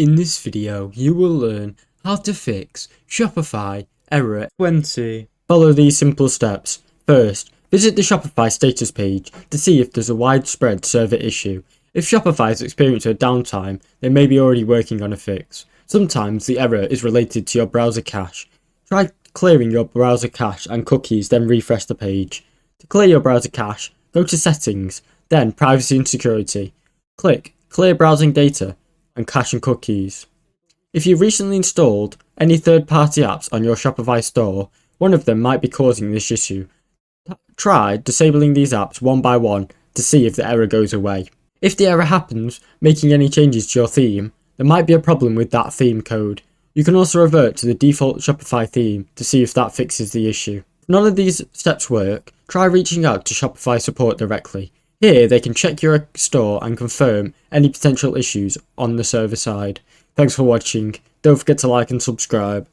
In this video, you will learn how to fix Shopify error 20. Follow these simple steps. First, visit the Shopify status page to see if there's a widespread server issue. If Shopify has experienced a downtime, they may be already working on a fix. Sometimes the error is related to your browser cache. Try clearing your browser cache and cookies, then refresh the page. To clear your browser cache, go to Settings, then Privacy and Security. Click Clear Browsing Data and Cache and Cookies. If you recently installed any third-party apps on your Shopify store, one of them might be causing this issue. Try disabling these apps one by one to see if the error goes away. If the error happens making any changes to your theme, there might be a problem with that theme code. You can also revert to the default Shopify theme to see if that fixes the issue. If none of these steps work, try reaching out to Shopify support directly. Here they can check your store and confirm any potential issues on the server side. Thanks for watching. Don't forget to like and subscribe.